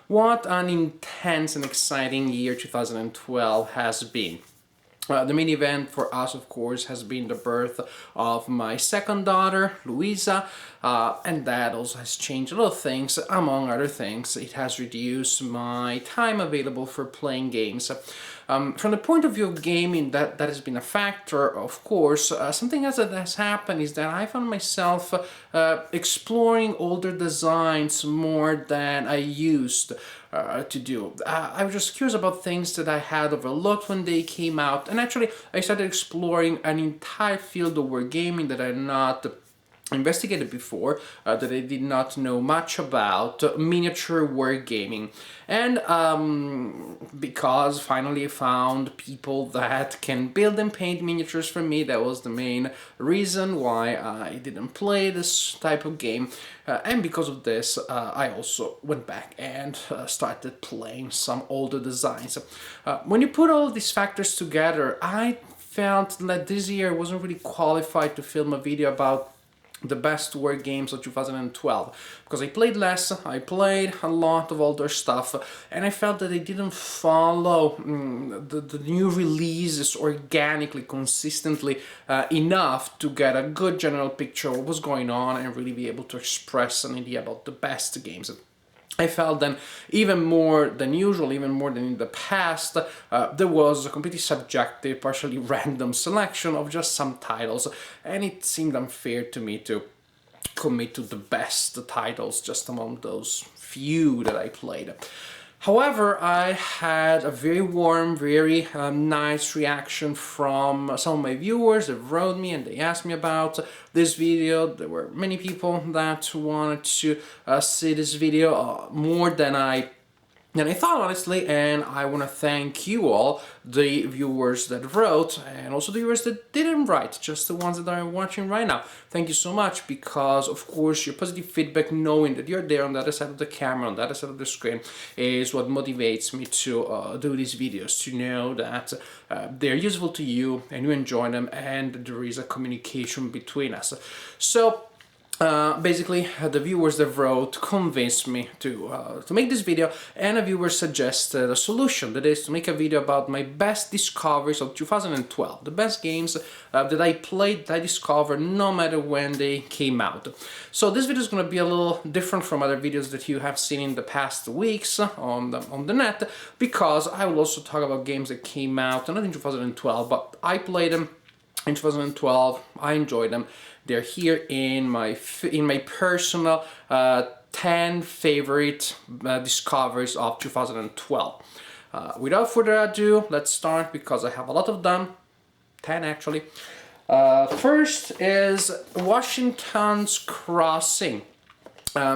What an intense and exciting year 2012 has been. The main event for us, of course, has been the birth of my second daughter, Luisa, and that also has changed a lot of things. Among other things, it has reduced my time available for playing games. From the point of view of gaming, that has been a factor, of course. Something else that has happened is that I found myself exploring older designs more than I used to do. I was just curious about things that I had overlooked when they came out, and actually I started exploring an entire field of wargaming that I had not investigated before, that I did not know much about, miniature wargaming. And because finally I found people that can build and paint miniatures for me, that was the main reason why I didn't play this type of game. And because of this, I also went back and started playing some older designs. When you put all these factors together, I felt that this year I wasn't really qualified to film a video about the best war games of 2012, because I played less, I played a lot of older stuff, and I felt that I didn't follow the new releases organically, consistently enough to get a good general picture of what was going on and really be able to express an idea about the best games. I felt then, even more than usual, even more than in the past, there was a completely subjective, partially random selection of just some titles, and it seemed unfair to me to commit to the best titles just among those few that I played. However, I had a very warm, very nice reaction from some of my viewers that wrote me and they asked me about this video. There were many people that wanted to see this video more than I thought, honestly, and I want to thank you all, the viewers that wrote, and also the viewers that didn't write, just the ones that are watching right now. Thank you so much, because, of course, your positive feedback, knowing that you're there on the other side of the camera, on the other side of the screen, is what motivates me to do these videos, to know that they're useful to you, and you enjoy them, and there is a communication between us. So, basically, the viewers that wrote convinced me to make this video, and a viewer suggested a solution, that is to make a video about my best discoveries of 2012, the best games that I played, that I discovered, no matter when they came out. So this video is going to be a little different from other videos that you have seen in the past weeks on the net, because I will also talk about games that came out not in 2012, but I played them in 2012, I enjoyed them. They're here in my personal 10 favorite discoveries of 2012. Without further ado, let's start, because I have a lot of them, 10 actually. First is Washington's Crossing.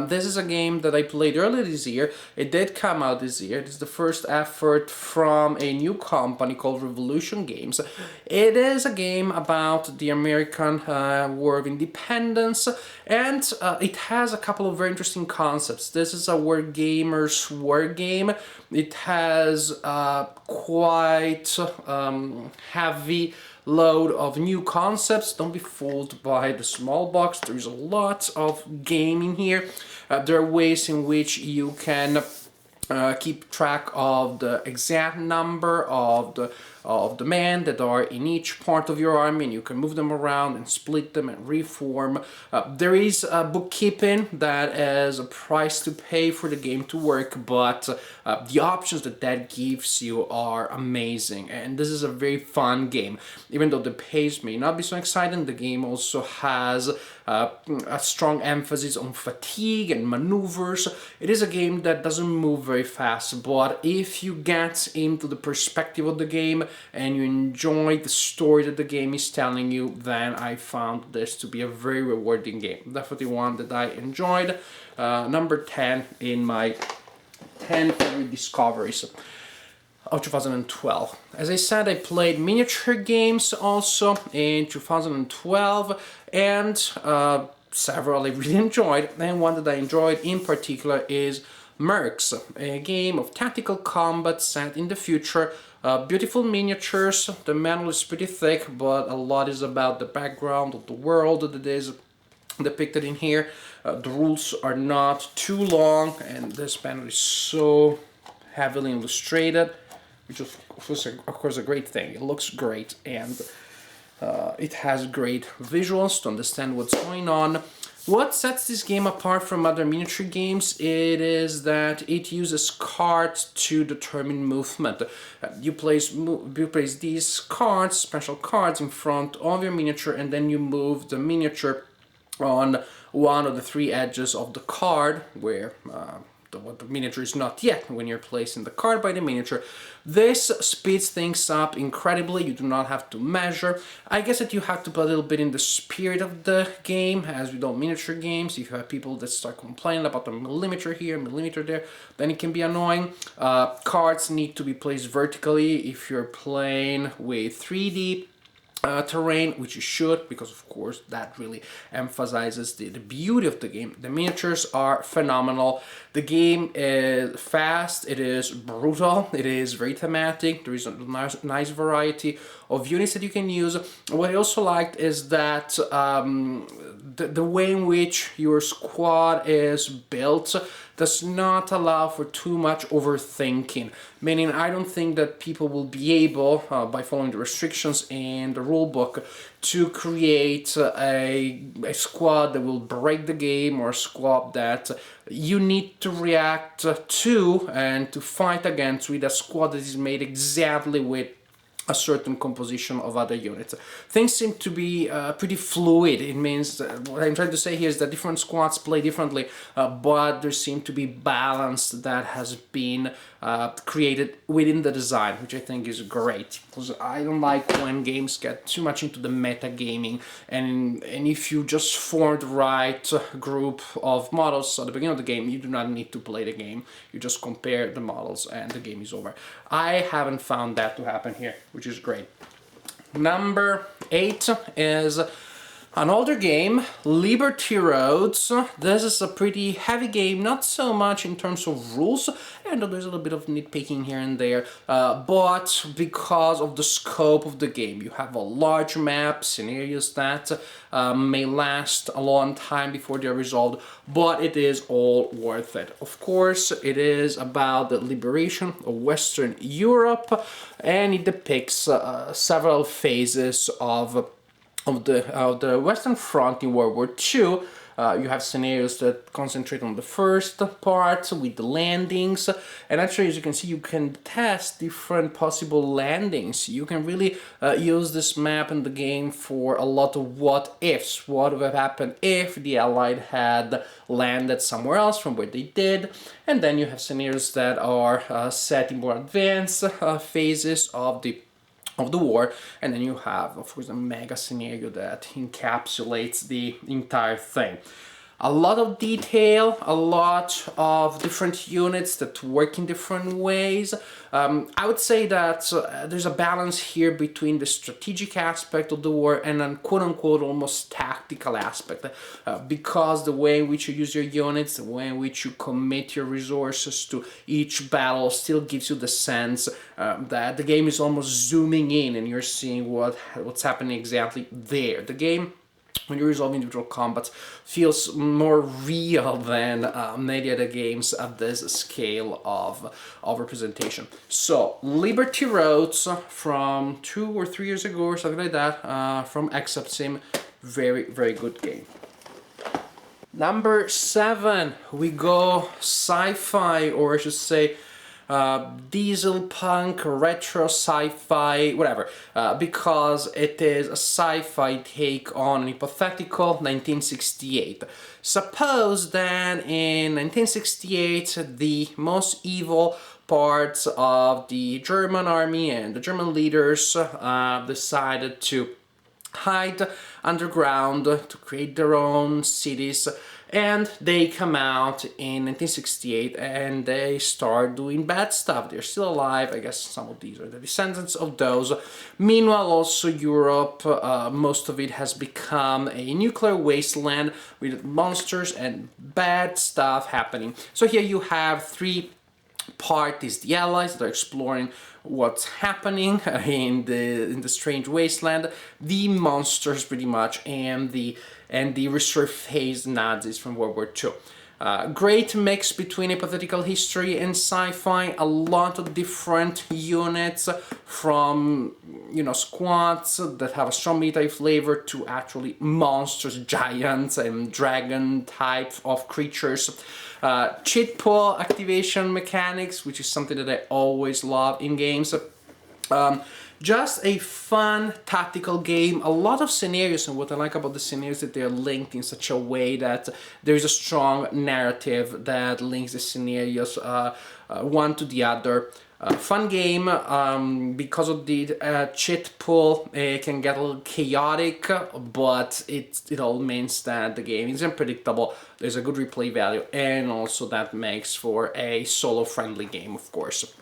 This is a game that I played earlier this year. It did come out this year. It is the first effort from a new company called Revolution Games. It is a game about the American War of Independence, and it has a couple of very interesting concepts. This is a wargamer's war game. It has quite heavy load of new concepts. Don't be fooled by the small box. There is a lot of gaming here. There are ways in which you can keep track of the exact number of the men that are in each part of your army, and you can move them around and split them and reform. There is bookkeeping that is a price to pay for the game to work, but the options that gives you are amazing, and this is a very fun game. Even though the pace may not be so exciting, the game also has a strong emphasis on fatigue and maneuvers. It is a game that doesn't move very fast, but if you get into the perspective of the game and you enjoy the story that the game is telling you, then I found this to be a very rewarding game. Definitely one that I enjoyed. Number 10 in my 10 favorite discoveries of 2012. As I said, I played miniature games also in 2012, and several I really enjoyed, and one that I enjoyed in particular is Mechs, a game of tactical combat set in the future. Beautiful miniatures. The manual is pretty thick, but a lot is about the background of the world that is depicted in here. The rules are not too long, and this panel is so heavily illustrated, which is of course a great thing. It looks great, and it has great visuals to understand what's going on. What sets this game apart from other miniature games, it is that it uses cards to determine movement. You place these cards, special cards, in front of your miniature, and then you move the miniature on one of the three edges of the card, where the miniature is not yet, when you're placing the card by the miniature. This speeds things up incredibly. You do not have to measure. I guess that you have to put a little bit in the spirit of the game, as with all miniature games. If you have people that start complaining about the millimeter here, millimeter there, then it can be annoying. Cards need to be placed vertically if you're playing with 3D terrain, which you should, because of course that really emphasizes the beauty of the game. The miniatures are phenomenal. The game is fast, it is brutal, it is very thematic. There is a nice variety of units that you can use. What I also liked is that the way in which your squad is built does not allow for too much overthinking. Meaning, I don't think that people will be able, by following the restrictions in the rulebook, to create a squad that will break the game, or a squad that you need to react to and to fight against with a squad that is made exactly with a certain composition of other units. Things seem to be pretty fluid. It means, what I'm trying to say here is that different squads play differently, but there seem to be balance that has been created within the design, which I think is great. Because I don't like when games get too much into the metagaming, and if you just form the right group of models at the beginning of the game, you do not need to play the game. You just compare the models and the game is over. I haven't found that to happen here, which is great. Number 8 is an older game, Liberty Roads. This is a pretty heavy game, not so much in terms of rules, and there's a little bit of nitpicking here and there, but because of the scope of the game. You have a large map, scenarios that may last a long time before they're resolved, but it is all worth it. Of course, it is about the liberation of Western Europe, and it depicts several phases of the Western Front in World War II. You have scenarios that concentrate on the first part with the landings, and actually, as you can see, you can test different possible landings. You can really use this map in the game for a lot of what ifs. What would have happened if the Allied had landed somewhere else from where they did? And then you have scenarios that are set in more advanced phases of the war, and then you have, of course, a mega scenario that encapsulates the entire thing. A lot of detail, a lot of different units that work in different ways. I would say that there's a balance here between the strategic aspect of the war and a quote-unquote almost tactical aspect, because the way in which you use your units, the way in which you commit your resources to each battle still gives you the sense that the game is almost zooming in and you're seeing what's happening exactly there. The game, when you resolve individual combats, feels more real than many other games at this scale of representation. So, Liberty Roads from 2 or 3 years ago or something like that, from Exapsim, very, very good game. Number 7, we go sci-fi, or I should say diesel punk, retro sci-fi, whatever, because it is a sci-fi take on an hypothetical 1968. Suppose that in 1968 the most evil parts of the German army and the German leaders decided to hide underground to create their own cities, and they come out in 1968 and they start doing bad stuff. They're still alive. I guess some of these are the descendants of those. Meanwhile, also Europe, most of it has become a nuclear wasteland with monsters and bad stuff happening. So here you have 3 parties: the Allies that are exploring what's happening in the strange wasteland, the monsters pretty much, and the and the resurfaced Nazis from World War II. Great mix between hypothetical history and sci-fi, a lot of different units from, you know, squads that have a strong military flavor to actually monsters, giants and dragon type of creatures. Cheat pool activation mechanics, which is something that I always love in games. Just a fun tactical game, a lot of scenarios, and what I like about the scenarios is that they're linked in such a way that there is a strong narrative that links the scenarios one to the other. Fun game, because of the cheat pool, it can get a little chaotic, but it all means that the game is unpredictable, there's a good replay value, and also that makes for a solo-friendly game, of course.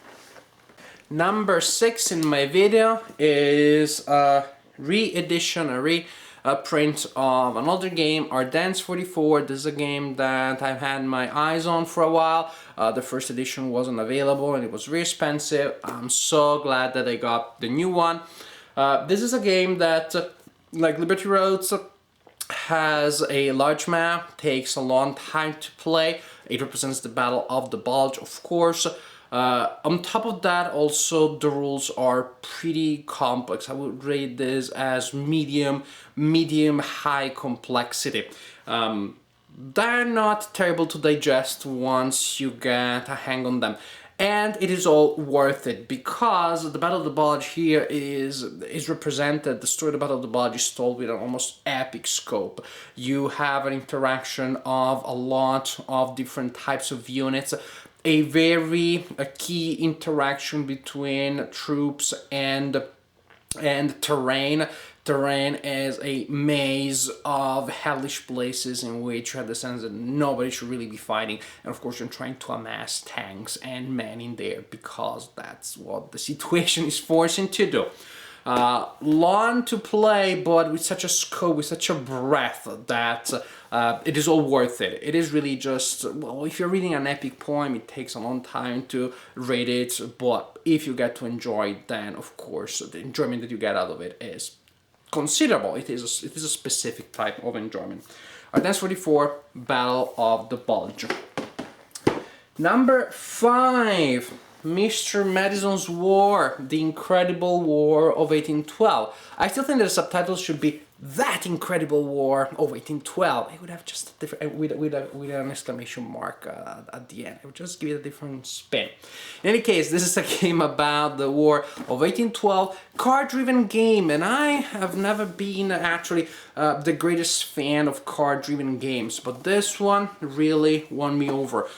Number 6 in my video is a re-edition, a reprint of an older game, Ardennes 44. This is a game that I've had my eyes on for a while. The first edition wasn't available and it was very expensive. I'm so glad that I got the new one. This is a game that, like Liberty Roads, has a large map, takes a long time to play. It represents the Battle of the Bulge, of course. On top of that, also the rules are pretty complex. I would rate this as medium high complexity. They're not terrible to digest once you get a hang on them. And it is all worth it because the Battle of the Bulge here is represented, the story of the Battle of the Bulge is told with an almost epic scope. You have an interaction of a lot of different types of units, a key interaction between troops and terrain. Terrain is a maze of hellish places in which you have the sense that nobody should really be fighting, and of course you're trying to amass tanks and men in there because that's what the situation is forcing to do. Long to play, but with such a scope, with such a breadth that it is all worth it. It is really just, well, if you're reading an epic poem, it takes a long time to read it, but if you get to enjoy it, then of course the enjoyment that you get out of it is considerable. It is a specific type of enjoyment. Ardennes 44, Battle of the Bulge. Number 5. Mr. Madison's War, The Incredible War of 1812. I still think that the subtitles should be That Incredible War of 1812. It would have just a different, with an exclamation mark at the end. It would just give it a different spin. In any case, this is a game about the War of 1812, card-driven game, and I have never been actually the greatest fan of card-driven games, but this one really won me over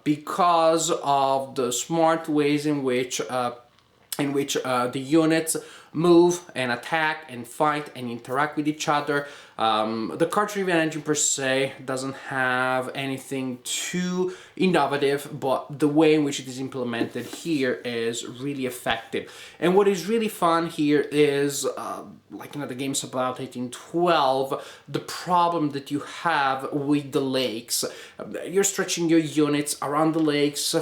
because of the smart ways in which the units move and attack and fight and interact with each other. The card-driven engine per se doesn't have anything too innovative, but the way in which it is implemented here is really effective. And what is really fun here is, like in other games about 1812, the problem that you have with the lakes. You're stretching your units around the lakes,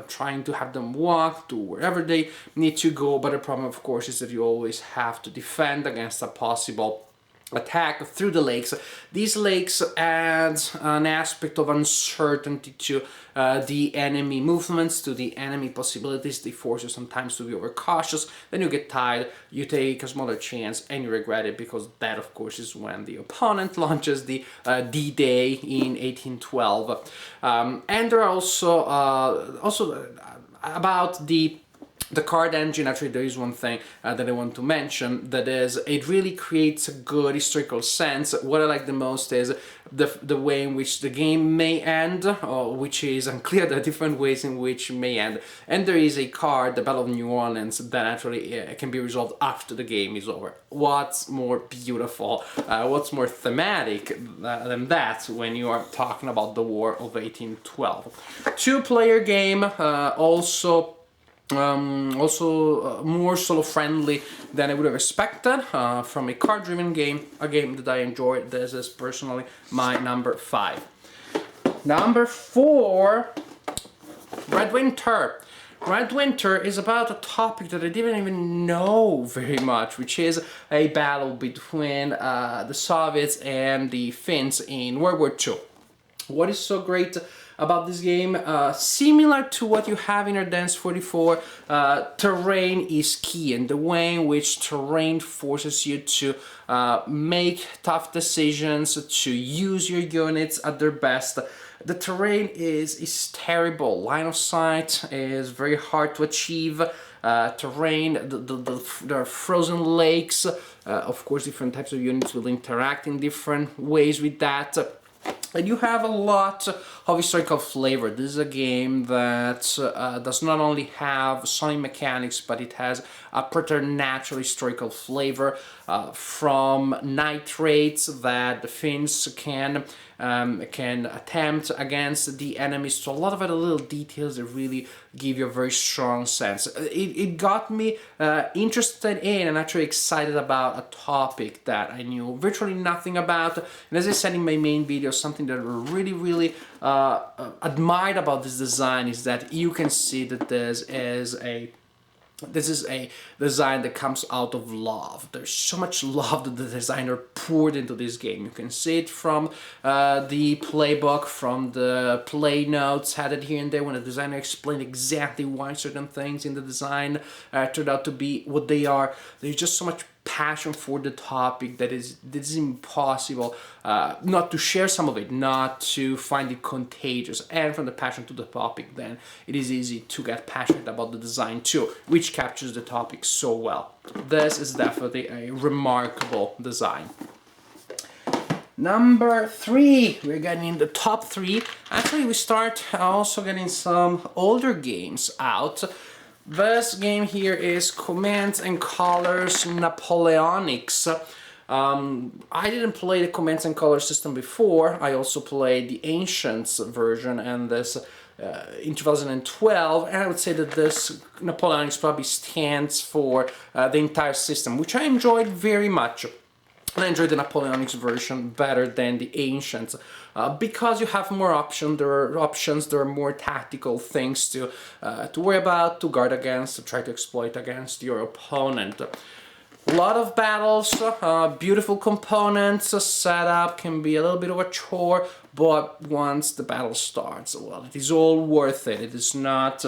trying to have them walk to wherever they need to go, but the problem, of course, is that you always have to defend against a possible attack through the lakes. These lakes add an aspect of uncertainty to the enemy movements, to the enemy possibilities. They force you sometimes to be overcautious. Then you get tired, you take a smaller chance, and you regret it, because that, of course, is when the opponent launches the D-Day in 1812. And there are also about the card engine. Actually, there is one thing that I want to mention, that is, it really creates a good historical sense. What I like the most is the way in which the game may end, which is unclear. There are different ways in which it may end. And there is a card, the Battle of New Orleans, that actually can be resolved after the game is over. What's more beautiful, what's more thematic than that when you are talking about the War of 1812? Two-player game, also more solo-friendly than I would have expected from a card-driven game, a game that I enjoyed. This is personally my number 5. Number 4, Red Winter. Red Winter is about a topic that I didn't even know very much, which is a battle between the Soviets and the Finns in World War II. What is so great about this game? Similar to what you have in Ardennes 44, terrain is key, and the way in which terrain forces you to make tough decisions, to use your units at their best. The terrain is terrible. Line of sight is very hard to achieve. Terrain, there are frozen lakes. Of course, different types of units will interact in different ways with that. And you have a lot of historical flavor. This is a game that does not only have solid mechanics, but it has a preternatural historical flavor from nitrates that the Finns can attempt against the enemies. So a lot of other little details that really give you a very strong sense. It got me interested in and actually excited about a topic that I knew virtually nothing about. And as I said in my main video, something that I really admired about this design is that you can see that this is a design that comes out of love. There's so much love that the designer poured into this game. You can see it from the playbook, from the play notes added here and there when the designer explained exactly why certain things in the design turned out to be what they are. There's just so much passion for the topic that is impossible not to share some of it, not to find it contagious. And from the passion to the topic, then it is easy to get passionate about the design too, which captures the topic so well. This is definitely a remarkable design. Number 3, we're getting in the top 3. Actually, we start also getting some older games out. This game here is Commands and Colors Napoleonics. I didn't play the Commands and Colors system before. I also played the Ancients version and this in 2012, and I would say that this Napoleonics probably stands for the entire system, which I enjoyed very much. I enjoyed the Napoleonics version better than the Ancients because you have more options. There are more tactical things to worry about, to guard against, to try to exploit against your opponent. A lot of battles, beautiful components, setup can be a little bit of a chore, but once the battle starts, well, it is all worth it. It is not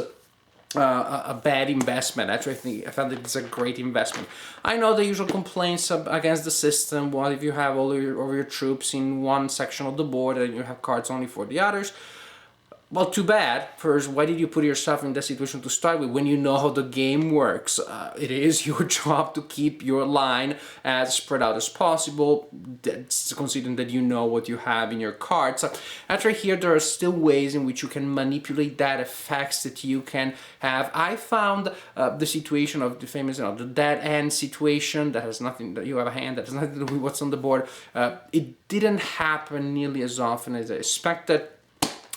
a bad investment. Actually, I found that it's a great investment. I know the usual complaints against the system. What if you have all your troops in one section of the board and you have cards only for the others? Well, too bad. First, why did you put yourself in that situation to start with when you know how the game works? It is your job to keep your line as spread out as possible, considering that you know what you have in your cards. After here, there are still ways in which you can manipulate that, effects that you can have. I found the situation of the famous, the dead end situation that has nothing, that you have a hand that has nothing to do with what's on the board. It didn't happen nearly as often as I expected.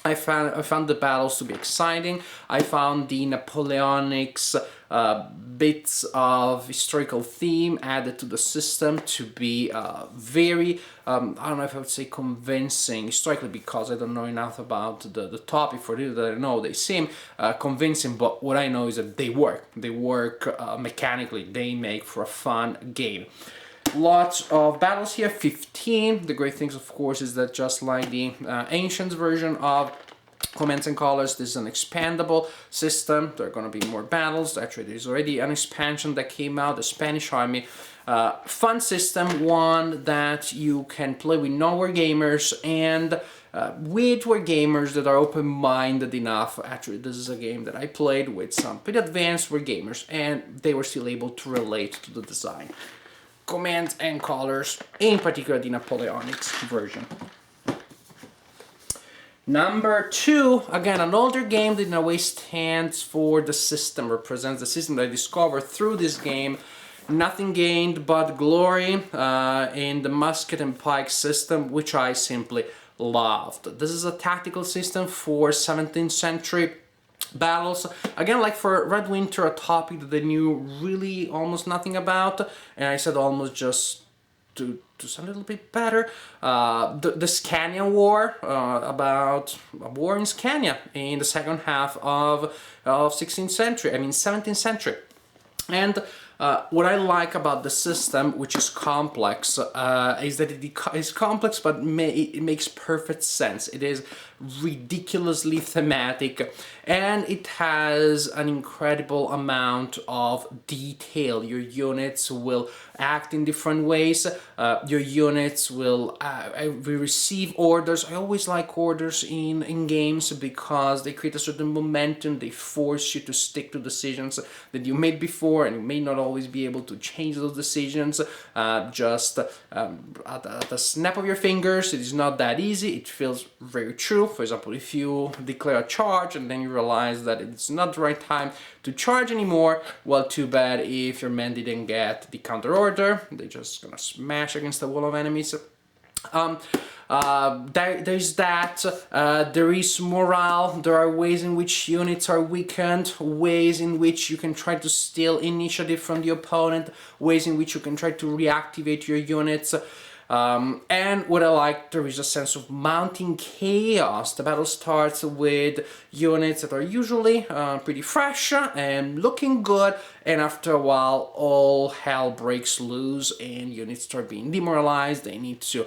I found the battles to be exciting. I found the Napoleonics bits of historical theme added to the system to be very, I don't know if I would say convincing historically, because I don't know enough about the topic. For this that I know, they seem convincing, but what I know is that they work. They work mechanically. They make for a fun game. Lots of battles here, 15. The great things, of course, is that just like the Ancients version of Commands and Colors, this is an expandable system. There are going to be more battles. Actually, there's already an expansion that came out, the Spanish Army. Fun system, one that you can play with non-wargamers and with wargamers that are open-minded enough. Actually, this is a game that I played with some pretty advanced wargamers, and they were still able to relate to the design. Commands and Colors, in particular the Napoleonics version. Number 2, again, an older game that in a way stands for the system, represents the system that I discovered through this game. Nothing gained but glory in the musket and pike system, which I simply loved. This is a tactical system for 17th century battles. Again, like for Red Winter, a topic that I knew really almost nothing about, and I said almost just to sound a little bit better, the Scania War, about a war in Scania in the second half of 16th century, 17th century. And what I like about the system, which is complex, is that it is complex, but it makes perfect sense. It is ridiculously thematic, and it has an incredible amount of detail. Your units will act in different ways. Your units will receive orders. I always like orders in games because they create a certain momentum. They force you to stick to decisions that you made before, and you may not always be able to change those decisions just at the snap of your fingers. It is not that easy. It feels very true. For example, if you declare a charge and then you realize that it's not the right time to charge anymore, well, too bad if your men didn't get the counter order. They're just gonna smash against the wall of enemies. There's that, there is morale, there are ways in which units are weakened, ways in which you can try to steal initiative from the opponent, ways in which you can try to reactivate your units. And what I like, there is a sense of mounting chaos. The battle starts with units that are usually pretty fresh and looking good, and after a while all hell breaks loose and units start being demoralized. They need to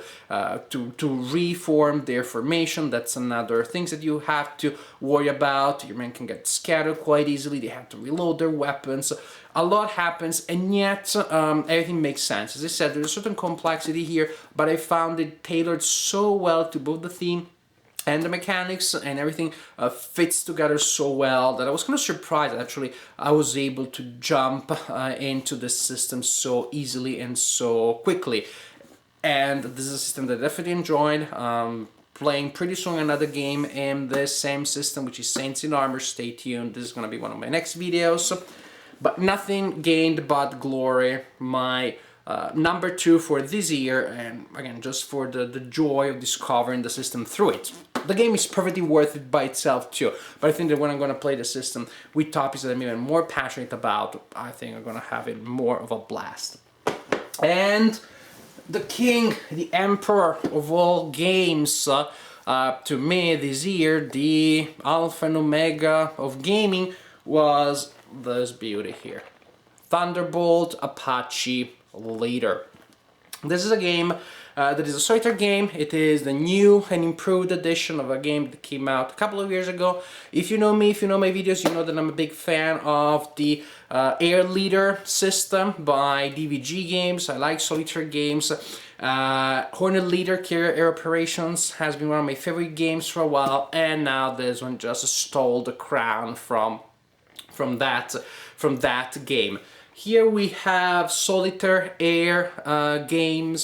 reform their formation. That's another thing that you have to worry about. Your men can get scattered quite easily. They have to reload their weapons. A lot happens, and yet everything makes sense. As I said, there's a certain complexity here, but I found it tailored so well to both the theme and the mechanics, and everything fits together so well that I was kind of surprised that actually I was able to jump into the system so easily and so quickly. And this is a system that I definitely enjoyed. Playing pretty soon another game in the same system, which is Saints in Armor. Stay tuned. This is going to be one of my next videos. But nothing gained but glory. My number 2 for this year, and again, just for the joy of discovering the system through it. The game is perfectly worth it by itself too, but I think that when I'm going to play the system with topics that I'm even more passionate about, I think I'm going to have it more of a blast. And the king, the emperor of all games, to me this year, the alpha and omega of gaming, was this beauty here. Thunderbolt Apache Leader. This is a game that is a solitaire game. It is the new and improved edition of a game that came out a couple of years ago. If you know me, if you know my videos, you know that I'm a big fan of the Air Leader system by DVG Games. I like solitaire games. Hornet Leader Carrier Air Operations has been one of my favorite games for a while, and now this one just stole the crown from that game. Here we have solitaire air gaming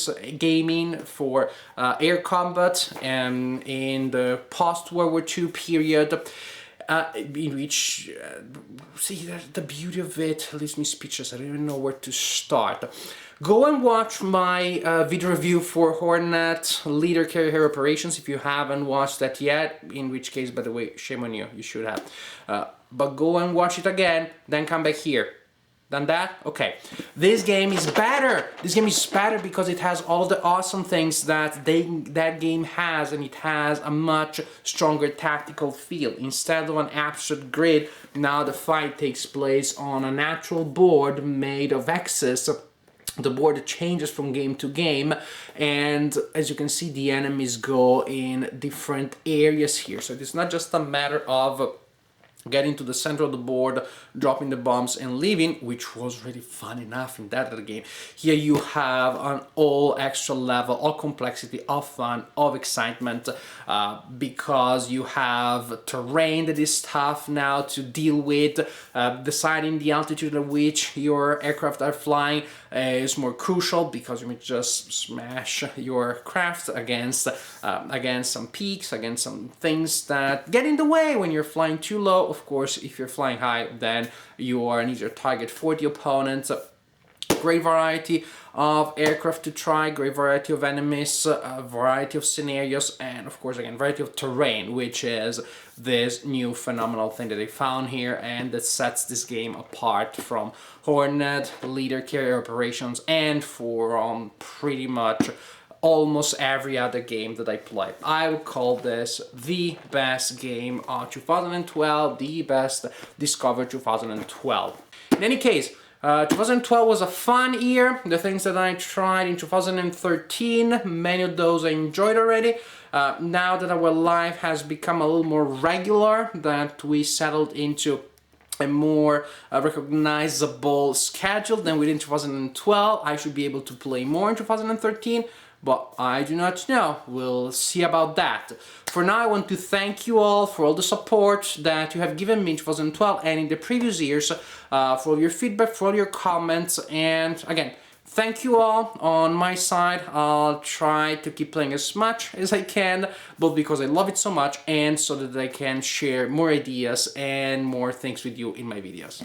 for air combat in the post-World War II period, in which, see, the beauty of it leaves me speechless. I don't even know where to start. Go and watch my video review for Hornet Leader Carrier Air Operations if you haven't watched that yet, in which case, by the way, shame on you, you should have. But go and watch it again, then come back here. Done that? Okay. This game is better! This game is better because it has all the awesome things that that game has, and it has a much stronger tactical feel. Instead of an abstract grid, now the fight takes place on an actual board made of X's. The board changes from game to game, and as you can see, the enemies go in different areas here. So it's not just a matter of getting to the center of the board, dropping the bombs and leaving, which was really fun enough in that other game. Here you have an all extra level, all complexity, of fun, of excitement, because you have terrain that is tough now to deal with. Deciding the altitude at which your aircraft are flying is more crucial, because you may just smash your craft against some peaks, against some things that get in the way when you're flying too low. Of course, if you're flying high, then you are an easier target for the opponent. Great variety of aircraft to try, great variety of enemies, a variety of scenarios, and of course again variety of terrain, which is this new phenomenal thing that they found here and that sets this game apart from Hornet, leader carrier operations, and from pretty much almost every other game that I play. I would call this the best game of 2012, the best Discover 2012. In any case, 2012 was a fun year. The things that I tried in 2013, many of those I enjoyed already. Now that our life has become a little more regular, that we settled into a more recognizable schedule than within 2012, I should be able to play more in 2013. But I do not know. We'll see about that. For now, I want to thank you all for all the support that you have given me in 2012 and in the previous years, for all your feedback, for all your comments, and again, thank you all on my side. I'll try to keep playing as much as I can, both because I love it so much and so that I can share more ideas and more things with you in my videos.